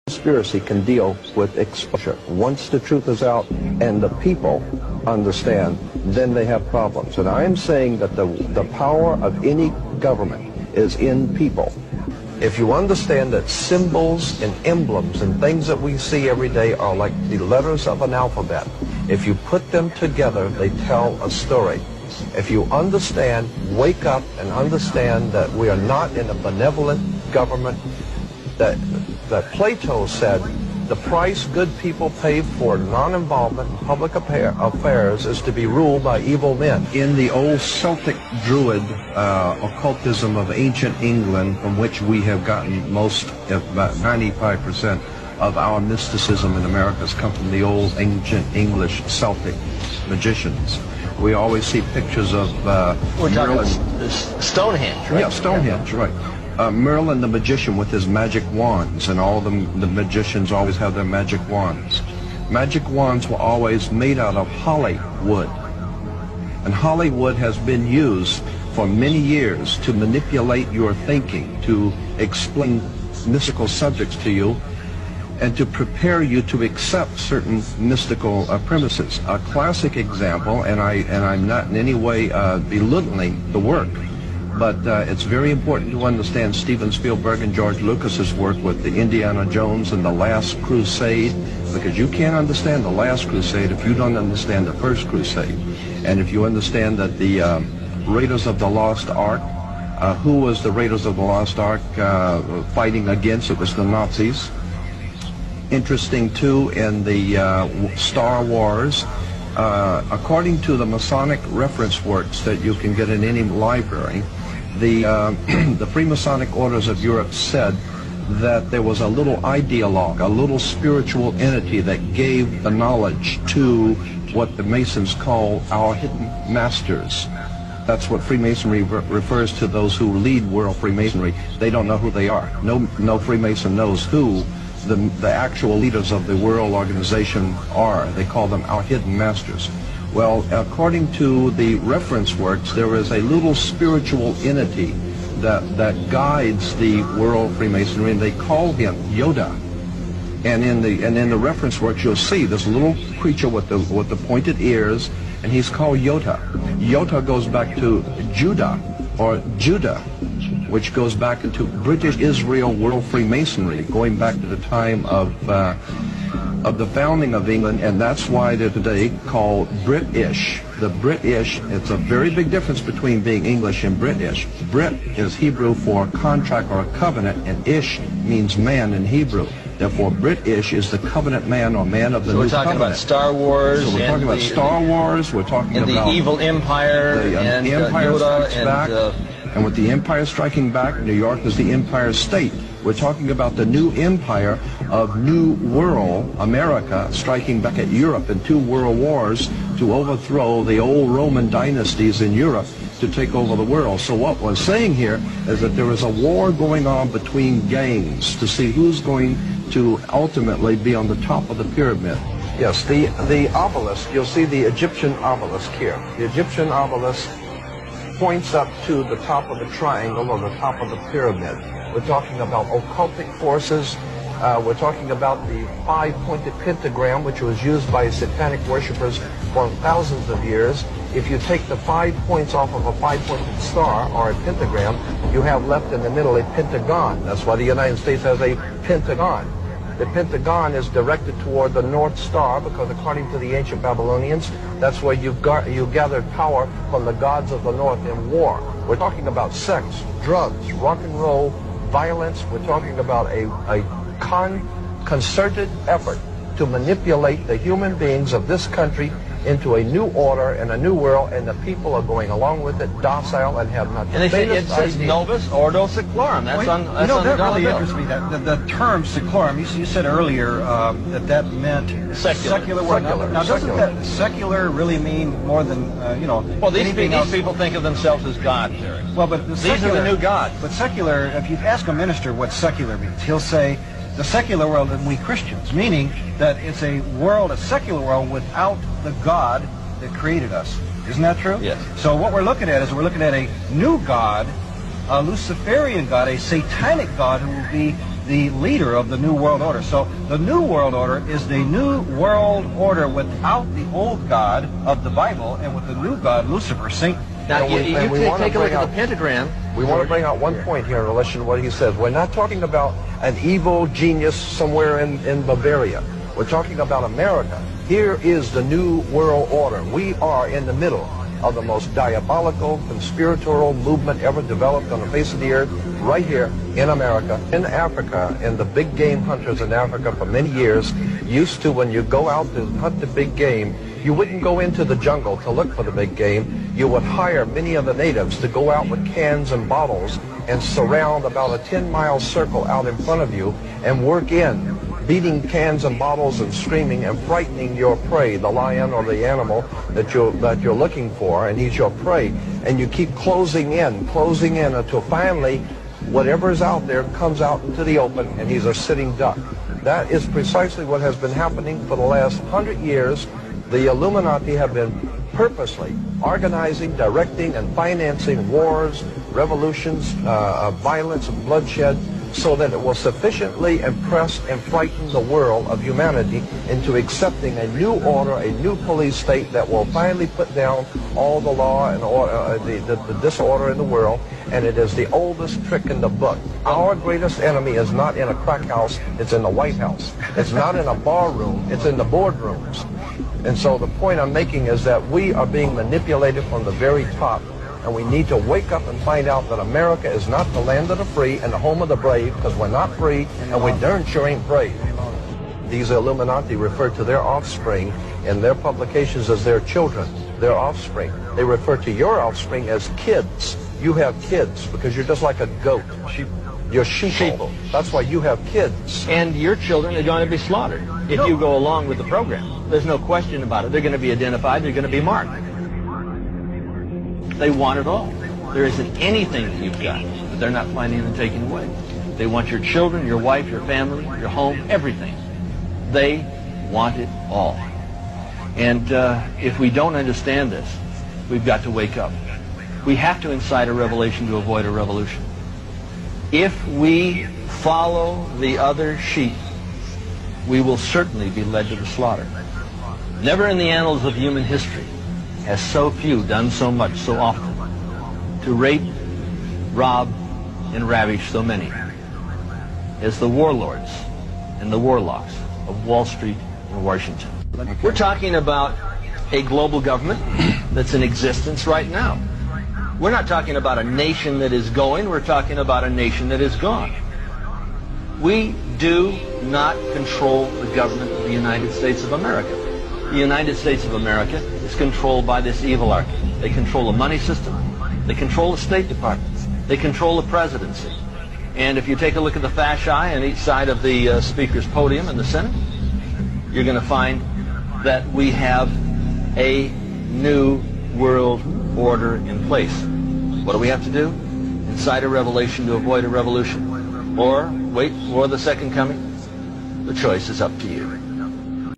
Conspiracy can deal with exposure. Once the truth is out and the people understand, then they have problems. And I am saying that the power of any government is in people. If you understand that symbols and emblems and things that we see every day are like the letters of an alphabet, if you put them together, they tell a story. If you understand, wake up and understand that we are not in a benevolent government, that Plato said the price good people pay for non-involvement in public affairs is to be ruled by evil men. In the old Celtic Druid occultism of ancient England, from which we have gotten most, about 95% of our mysticism in America has come from the old ancient English Celtic magicians. We always see pictures of we're talking about Stonehenge, right? Yeah, Stonehenge, right. Merlin the magician with his magic wands, and all the magicians always have their magic wands. Magic wands were always made out of holly wood. And holly wood has been used for many years to manipulate your thinking, to explain mystical subjects to you, and to prepare you to accept certain mystical premises. A classic example, and I'm not in any way belittling the work, but it's very important to understand Steven Spielberg and George Lucas's work with the Indiana Jones and the Last Crusade, because you can't understand the Last Crusade if you don't understand the First Crusade. And if you understand that the Raiders of the Lost Ark, who was the Raiders of the Lost Ark fighting against? It was the Nazis. Interesting too, in the Star Wars, according to the Masonic reference works that you can get in any library, the Freemasonic orders of Europe said that there was a little ideologue, a little spiritual entity that gave the knowledge to what the Masons call our hidden masters. That's what Freemasonry refers to, those who lead world Freemasonry. They don't know who they are. No Freemason knows who the actual leaders of the world organization are. They call them our hidden masters. Well, according to the reference works, there is a little spiritual entity that guides the world Freemasonry, and they call him Yoda. And in the reference works, you'll see this little creature with the pointed ears, and he's called Yota. Yota goes back to Judah, or Judah, which goes back into British Israel World Freemasonry, going back to the time of the founding of England, and that's why they're today called British. The British, it's a very big difference between being English and British. Brit is Hebrew for contract or covenant, and ish means man in Hebrew. Therefore, British is the covenant man, or man of the new covenant. So we're talking about Star Wars. So we're talking about Star Wars. We're talking about the evil empire, and Empire Yoda, Strikes Back. And with the Empire striking back, New York is the Empire State. We're talking about the new empire of New World America striking back at Europe in 2 world wars to overthrow the old Roman dynasties in Europe to take over the world. So what we're saying here is that there is a war going on between gangs to see who's going to ultimately be on the top of the pyramid. Yes, the obelisk, you'll see the Egyptian obelisk here. The Egyptian obelisk points up to the top of the triangle or the top of the pyramid. We're talking about occultic forces. We're talking about the 5-pointed pentagram, which was used by satanic worshippers for thousands of years. If you take the 5 points off of a 5-pointed star or a pentagram, you have left in the middle a pentagon. That's why the United States has a pentagon. The pentagon is directed toward the North Star because, according to the ancient Babylonians, that's where you gathered power from the gods of the North in war. We're talking about sex, drugs, rock and roll, violence. We're talking about a concerted effort to manipulate the human beings of this country into a new order and a new world, and the people are going along with it, docile, and have not. And they say it says Novus Ordo Seclorum. That's on that really interests me. The term seclorum. You said earlier that meant secular. Now, doesn't that secular really mean more than Well, these people think of themselves as gods, Eric. Well, but these are the new gods. But secular, if you ask a minister what secular means, he'll say the secular world and we Christians, meaning that it's a secular world without the God that created us. Isn't that true? Yes. So what we're looking at is a new God, a Luciferian God, a satanic God who will be the leader of the New World Order. So the New World Order is the New World Order without the old God of the Bible and with the new God, Lucifer, Satan. Now, And we wanna take a look bring at out- the pentagram. We want to bring out one point here in relation to what he says. We're not talking about an evil genius somewhere in Bavaria. We're talking about America. Here is the New World Order. We are in the middle of the most diabolical, conspiratorial movement ever developed on the face of the earth, right here in America. In Africa, and the big game hunters in Africa for many years used to, when you go out to hunt the big game, you wouldn't go into the jungle to look for the big game. You would hire many of the natives to go out with cans and bottles and surround about a 10-mile circle out in front of you and work in, beating cans and bottles and screaming and frightening your prey, the lion or the animal that you're looking for, and he's your prey. And you keep closing in until finally whatever is out there comes out into the open and he's a sitting duck. That is precisely what has been happening for the last 100 years. The Illuminati have been purposely organizing, directing, and financing wars, revolutions, violence, and bloodshed, so that it will sufficiently impress and frighten the world of humanity into accepting a new order, a new police state that will finally put down all the law and the disorder in the world. And it is the oldest trick in the book. Our greatest enemy is not in a crack house, it's in the White House. It's not in a bar room, it's in the boardrooms. And so the point I'm making is that we are being manipulated from the very top. And we need to wake up and find out that America is not the land of the free and the home of the brave, because we're not free and we darn sure ain't brave. These Illuminati refer to their offspring in their publications as their children, their offspring. They refer to your offspring as kids. You have kids because you're just like a goat. You're sheeple. That's why you have kids. And your children are going to be slaughtered if you go along with the program. There's no question about it. They're going to be identified. They're going to be marked. They want it all. There isn't anything that you've got that they're not planning on taking away. They want your children, your wife, your family, your home, everything. They want it all. And if we don't understand this, we've got to wake up. We have to incite a revelation to avoid a revolution. If we follow the other sheep, we will certainly be led to the slaughter. Never in the annals of human history has so few done so much so often to rape, rob, and ravish so many as the warlords and the warlocks of Wall Street and Washington. We're talking about a global government that's in existence right now. We're not talking about a nation that is going, we're talking about a nation that is gone. We do not control the government of the United States of America. The United States of America is controlled by this evil arc. They control the money system. They control the State Department. They control the presidency. And if you take a look at the fasci on each side of the Speaker's podium in the Senate, you're going to find that we have a new world order in place. What do we have to do? Incite a revelation to avoid a revolution. Or wait for the second coming. The choice is up to you.